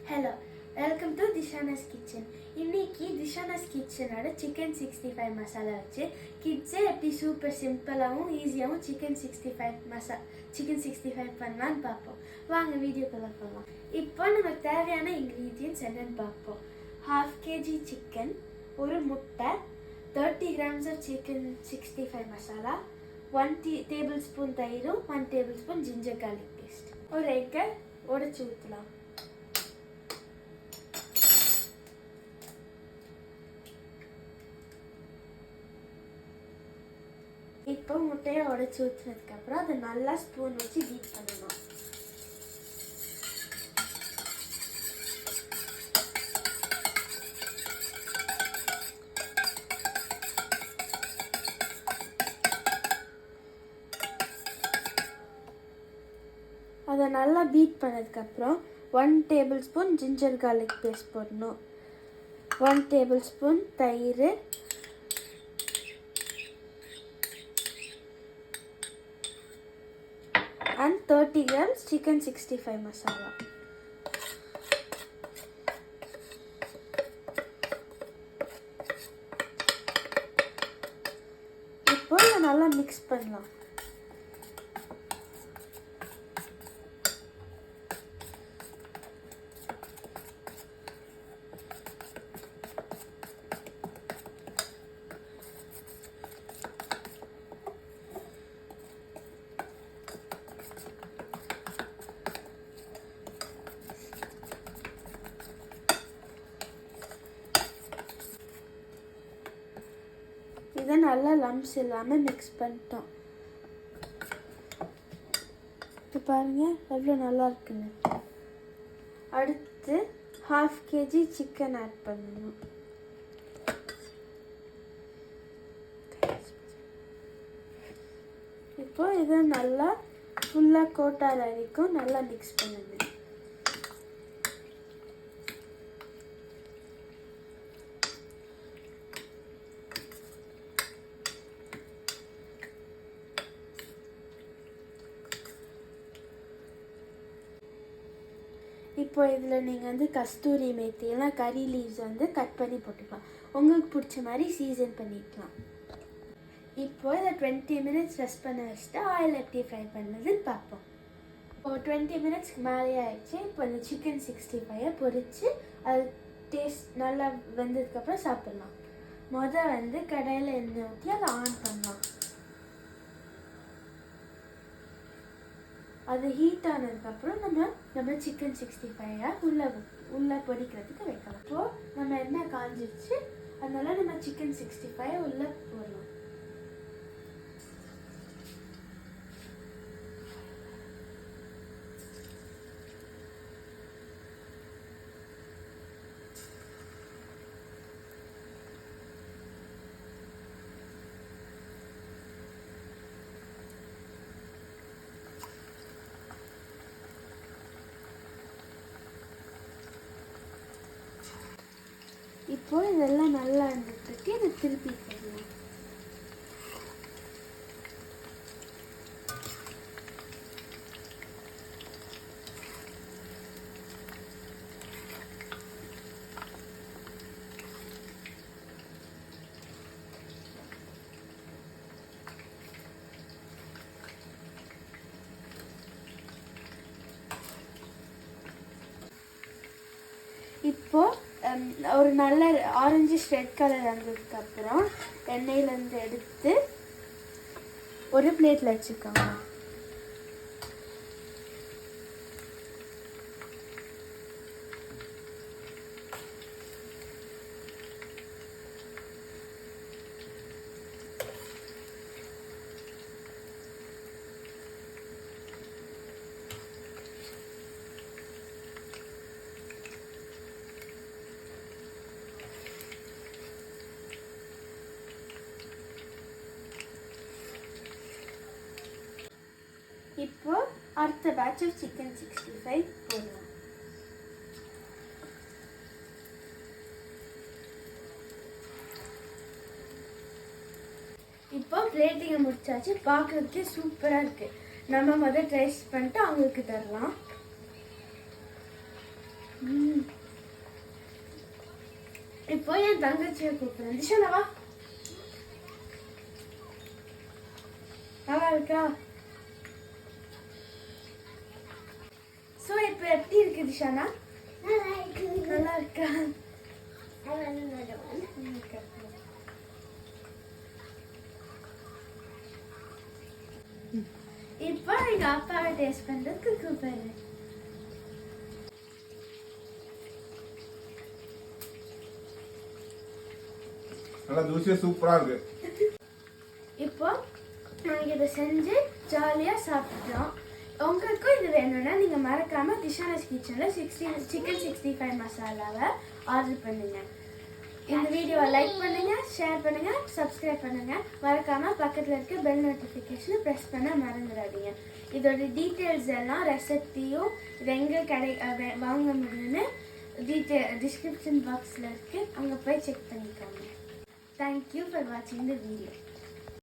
Hello, welcome to Dishana's Kitchen. இன்னைக்கு Dishana's Kitchenோட chicken 65 masala வச்சு கிட்ஸே எப்படி சூப்பர் சிம்பிளாகவும் ஈஸியாகவும் சிக்கன் 65 பண்ணலான்னு பார்ப்போம். வாங்க வீடியோக்குள்ள போகலாம். இப்போ நமக்கு தேவையான இன்க்ரீடியன்ட்ஸ் என்னன்னு பார்ப்போம். 1/2 kg சிக்கன், ஒரு முட்டை, 30 grams of chicken 65 masala, 1 tablespoon தயிரும், 1 tablespoon ginger garlic paste. ஒரு எக்கை உடைச்சு ஊற்றலாம். இப்போ முட்டையை உடைச்சி ஊற்றினதுக்கப்புறம் அதை நல்லா ஸ்பூன் வச்சு பீட் பண்ணணும். அதை நல்லா பீட் பண்ணதுக்கப்புறம் 1 tablespoon ஜிஞ்சர் கார்லிக் பேஸ்ட் போடணும், 1 tablespoon தயிர், and 30 grams chicken 65 masala. இப்போ இதை நல்லா மிக்ஸ் பண்ணலாம். இதை நல்லா லம்ப்ஸ் இல்லாமல் மிக்ஸ் பண்ணிட்டோம். இப்போ பாருங்கள் எவ்வளோ நல்லா இருக்குன்னு. அடுத்து 1/2 kg சிக்கன் ஆட் பண்ணணும். இப்போ இதை நல்லா ஃபுல்லாக கோட்டார வரைக்கும் நல்லா மிக்ஸ் பண்ணுங்க. இப்போ இதில் நீங்கள் கஸ்தூரி மேத்தி இல்லைனா கறி லீவ்ஸ் கட் பண்ணி போட்டுக்கலாம். உங்களுக்கு பிடிச்ச மாதிரி சீசன் பண்ணிக்கலாம். இப்போ இதை 20 minutes ரெஸ்ட் பண்ண வச்சுட்டு ஆயில் எப்படி ஃப்ரை பண்ணதுன்னு பார்ப்போம். இப்போ 20 minutesக்கு மேலே ஆயிடுச்சு. இப்போ இந்த சிக்கன் 65 பொரித்து அது டேஸ்ட் நல்லா வெந்ததுக்கப்புறம் சாப்பிட்லாம். கடாயில் எண்ணெய் ஊற்றி அதை ஆன் பண்ணலாம். அது ஹீட் ஆனதுக்கப்புறம் நம்ம சிக்கன் 65 உள்ளே பொரிக்கிறதுக்கு வைக்கலாம். இப்போது நம்ம எண்ணெய் காஞ்சிடுச்சு, அதனால நம்ம சிக்கன் 65 உள்ளே போடலாம். இப்போ இதெல்லாம் நல்லா இருந்துட்டு இதை திருப்பி போடலாம். இப்போ ஒரு நல்ல ஆரஞ்சு ரெட் கலர் வந்ததுக்கப்புறம் எண்ணெயிலேருந்து எடுத்து ஒரு பிளேட்டில் வச்சுக்கோங்க. இப்போ அடுத்த பேட்ச் ஆஃப் சிக்கன் 65 போடலாம். இப்போ பிளேட்டிங்கை முடிச்சாச்சு. பார்க்குறதுக்கே சூப்பராக இருக்குது. நம்ம டேஸ்ட் பண்ணிட்டு அவங்களுக்கு தரலாம். இப்போ என் தங்கச்சியை கூப்பிடுறேன். திஷானா வா. நல்லா இருக்கா? ஸோ இப்போ எப்படி இருக்கு திஷானா? நல்லா இருக்கா? இப்போ எங்க அப்பாவை டேஸ்ட் பண்றதுக்கு கூப்பிடுறேன். நல்லா ஜூஸியா சூப்பரா இருக்கு. இப்போ நாங்கள் இதை செஞ்சு ஜாலியாக சாப்பிட்டோம். உங்களுக்கும் இது வேணும்னா நீங்கள் மறக்காமல் திஷானாஸ் கிச்சனில் சிக்கன் 65 மசாலாவை ஆர்டர் பண்ணுங்க. இந்த வீடியோவை லைக் பண்ணுங்க, ஷேர் பண்ணுங்க, சப்ஸ்கிரைப் பண்ணுங்க. மறக்காமல் பக்கத்தில் இருக்க பெல் நோட்டிஃபிகேஷனை ப்ரெஸ் பண்ண மறந்துடாதீங்க. இதோட டீட்டெயில்ஸ் எல்லாம் ரெசிபியும் இது எங்கே வாங்க முடியும்னு டிஸ்கிரிப்ஷன் பாக்ஸில் இருக்குது. அங்கே போய் செக் பண்ணிக்கோங்க. Thank you for watching the video.